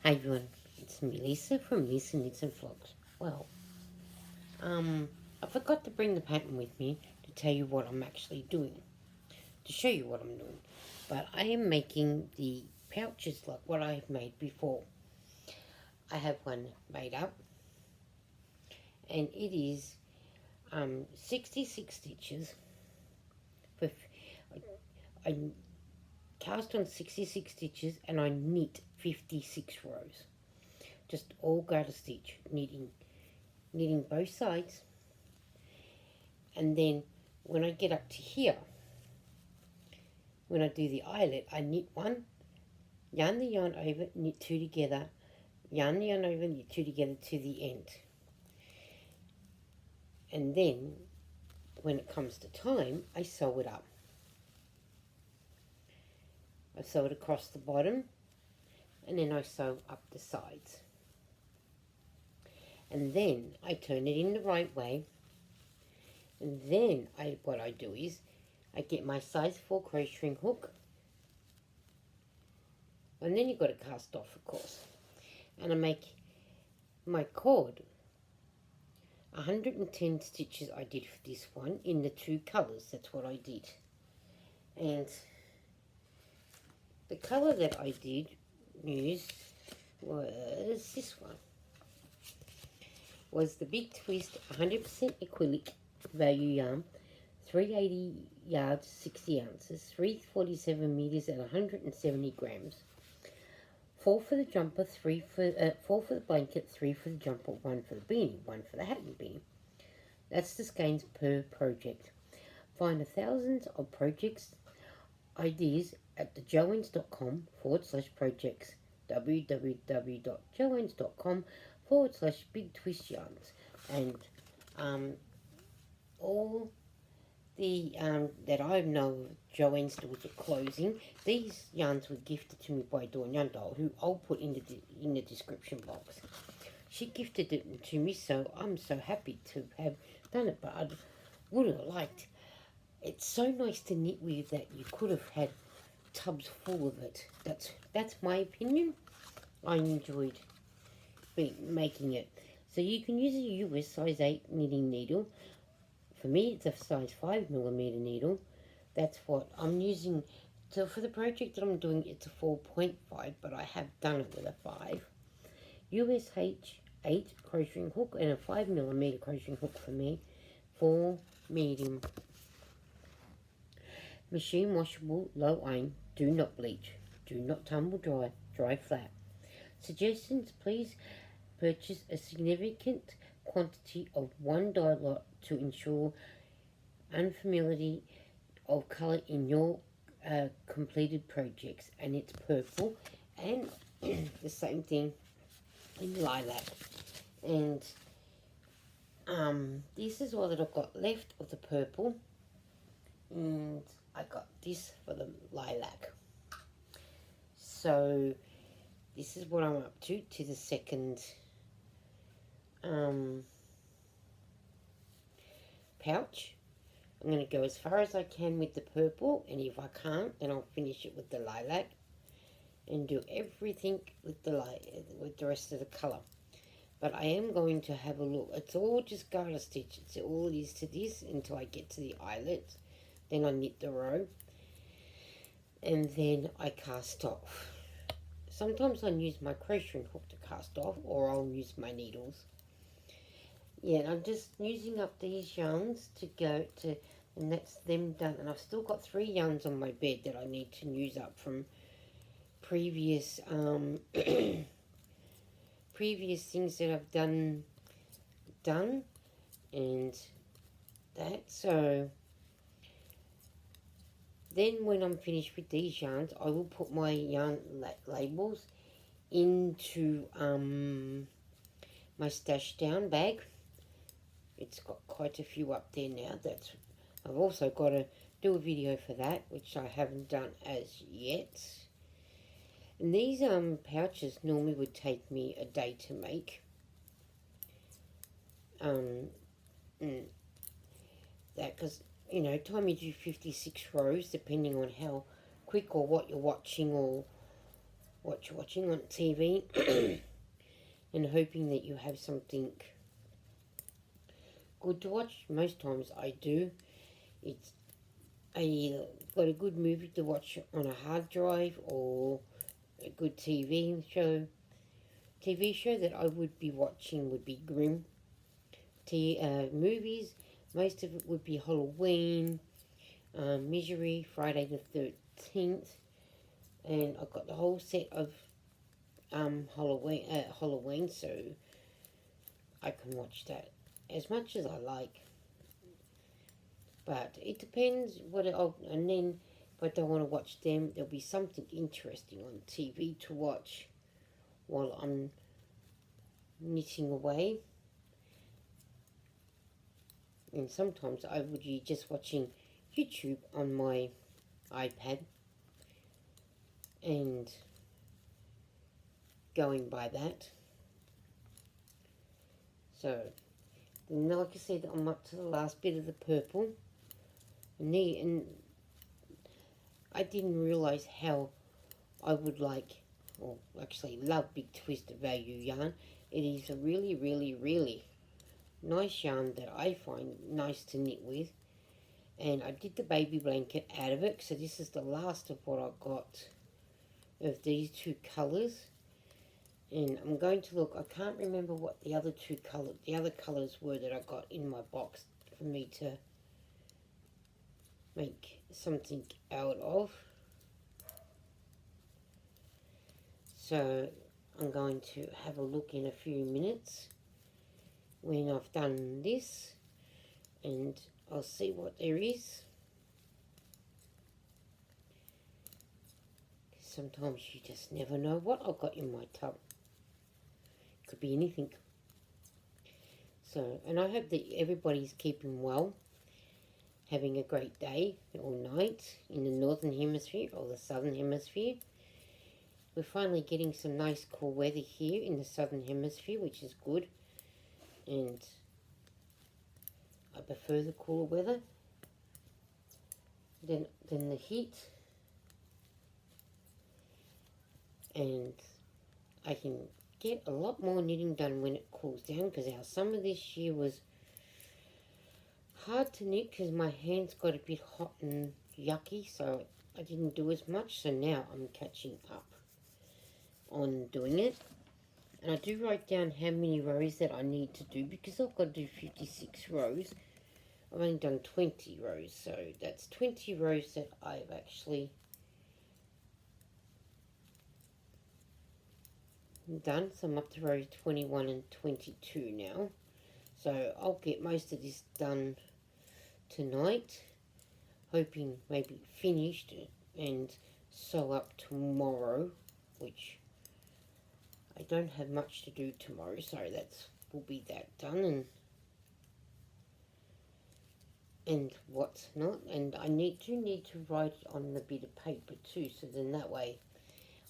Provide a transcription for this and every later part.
Hey everyone, it's me Lisa from Lisa Knits and Vlogs. Well, I forgot to bring the pattern with me to tell you what I'm actually doing, to show you what I'm doing. But I am making the pouches like what I have made before. I have one made up, and it is 66 stitches. For, I cast on 66 stitches and I knit 56 rows. Just all garter stitch, knitting both sides, and then when I get up to here, when I do the eyelet, I knit one, yarn the yarn over, knit two together, yarn the yarn over, knit two together to the end. And then when it comes to time, I sew it up. I sew it across the bottom, and then I sew up the sides. And then I turn it in the right way, and then what I do is I get my size 4 crocheting hook, and then you've got to cast off, of course, and I make my cord 110 stitches I did for this one in the two colours. That's what I did. And the colour that I did use was this one. Was the Big Twist 100% acrylic value yarn, 380 yards, 60 ounces, 347 meters at 170 grams. 4 for the jumper, 4 for the blanket, 3 for the jumper, 1 for the beanie, 1 for the hat and beanie. That's the skeins per project. Find thousands of projects ideas at the joannes.com/projects, www.joannes.com/big twist yarns. And all the that I know of Joanne stores are closing. These yarns were gifted to me by Dawn Yundal, who I'll put in the description box. She gifted it to me, so I'm so happy to have done it. But I would have liked. It's so nice to knit with that you could have had tubs full of it. That's my opinion. I enjoyed making it. So you can use a US size 8 knitting needle. For me, it's a size 5mm needle. That's what I'm using. So for the project that I'm doing, it's a 4.5, but I have done it with a 5. USH 8 crocheting hook and a 5mm crocheting hook for me. 4 medium. Machine washable, low iron, do not bleach, do not tumble dry, dry flat. Suggestions: please purchase a significant quantity of one dye lot to ensure unfamiliarity of colour in your completed projects. And it's purple, and the same thing in lilac. And this is all that I've got left of the purple, and I got this for the lilac. So this is what I'm up to the second pouch. I'm going to go as far as I can with the purple, and if I can't, then I'll finish it with the lilac and do everything with the rest of the colour. But I am going to have a look. It's all just garter stitch. It's all it is to this until I get to the eyelet. Then I knit the row, and then I cast off. Sometimes I use my crocheting hook to cast off, or I'll use my needles. Yeah, and I'm just using up these yarns to go to, and that's them done. And I've still got 3 yarns on my bed that I need to use up from previous previous things that I've done, and that. So then when I'm finished with these yarns, I will put my yarn labels into my stash down bag. It's got quite a few up there now. I've also got to do a video for that, which I haven't done as yet. And these pouches normally would take me a day to make. That because, you know, time you do 56 rows, depending on how quick or what you're watching or what you're watching on TV and hoping that you have something good to watch. Most times I do. It's I got a good movie to watch on a hard drive or a good TV show. TV show that I would be watching would be Grimm. Movies, most of it would be Halloween, Misery, Friday the 13th, and I've got the whole set of Halloween, so I can watch that as much as I like. But it depends and then if I don't want to watch them, there'll be something interesting on TV to watch while I'm knitting away. And sometimes I would be just watching YouTube on my iPad and going by that. So, then like I said, I'm up to the last bit of the purple. And I didn't realise how I would like, or actually love, Big Twisted Value yarn. It is a really, really, really nice yarn that I find nice to knit with. And I did the baby blanket out of it, so this is the last of what I got of these two colours. And I'm going to look, I can't remember what the other colours were that I got in my box for me to make something out of. So I'm going to have a look in a few minutes when I've done this, and I'll see what there is. Sometimes you just never know what I've got in my tub. Could be anything. So, and I hope that everybody's keeping well, having a great day or night in the northern hemisphere or the southern hemisphere. We're finally getting some nice cool weather here in the southern hemisphere, which is good. And I prefer the cooler weather than the heat. And I can get a lot more knitting done when it cools down, because our summer this year was hard to knit because my hands got a bit hot and yucky, so I didn't do as much. So now I'm catching up on doing it. And I do write down how many rows that I need to do, because I've got to do 56 rows. I've only done 20 rows, so that's 20 rows that I've actually done. So I'm up to rows 21 and 22 now. So I'll get most of this done tonight, hoping maybe finished and sew up tomorrow, which I don't have much to do tomorrow, so will be that done, and what's not. And I need to write it on the bit of paper too, so then that way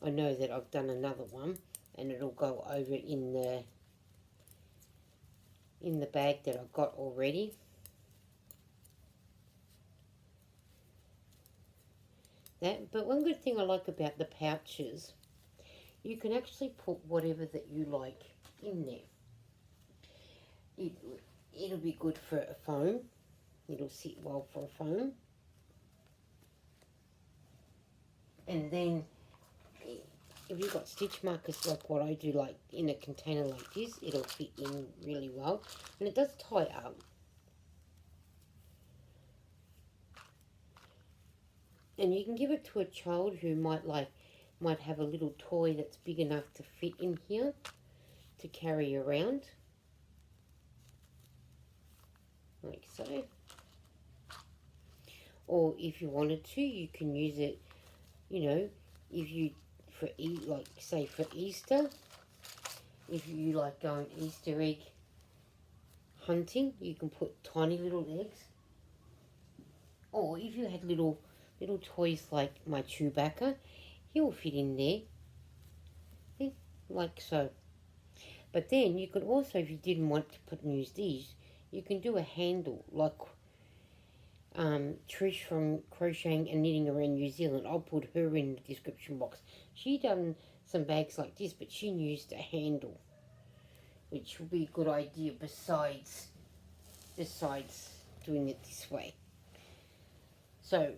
I know that I've done another one, and it'll go over in the bag that I've got already. But one good thing I like about the pouches, you can actually put whatever that you like in there. It'll be good for a foam. It'll sit well for a foam. And then if you've got stitch markers like what I do, like in a container like this, it'll fit in really well. And it does tie up. And you can give it to a child who might have a little toy that's big enough to fit in here to carry around, like so. Or if you wanted to, you can use it, if you like say for Easter, if you like going Easter egg hunting, you can put tiny little eggs. Or if you had little toys like my chewbucca, he'll fit in there, like so. But then you could also, if you didn't want to use these, you can do a handle like Trish from Crocheting and Knitting Around New Zealand. I'll put her in the description box. She done some bags like this, but she used a handle, which will be a good idea besides doing it this way. So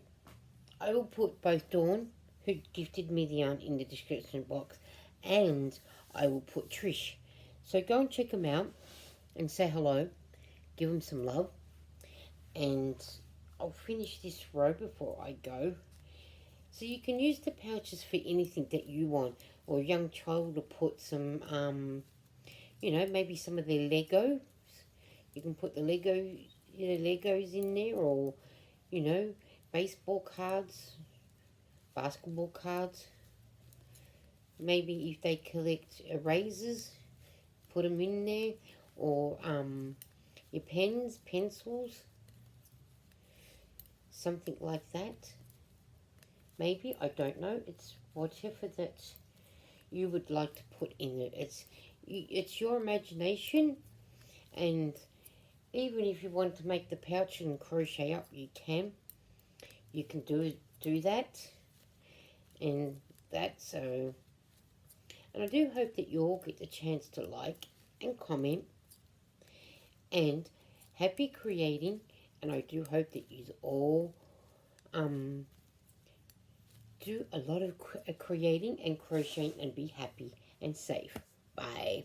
I will put both Dawn, who gifted me the yarn, in the description box, and I will put Trish. So go and check them out and say hello, give them some love, and I'll finish this row before I go. So you can use the pouches for anything that you want, or a young child will put some, maybe some of their Legos. You can put the Legos in there, or, baseball cards, basketball cards. Maybe if they collect erasers, put them in there, or your pens, pencils, something like that. Maybe, I don't know. It's whatever that you would like to put in it. It's your imagination, and even if you want to make the pouch and crochet up, you can. You can do that, and that. So, and I do hope that you all get the chance to like and comment, and happy creating. And I do hope that you all do a lot of creating and crocheting and be happy and safe. Bye.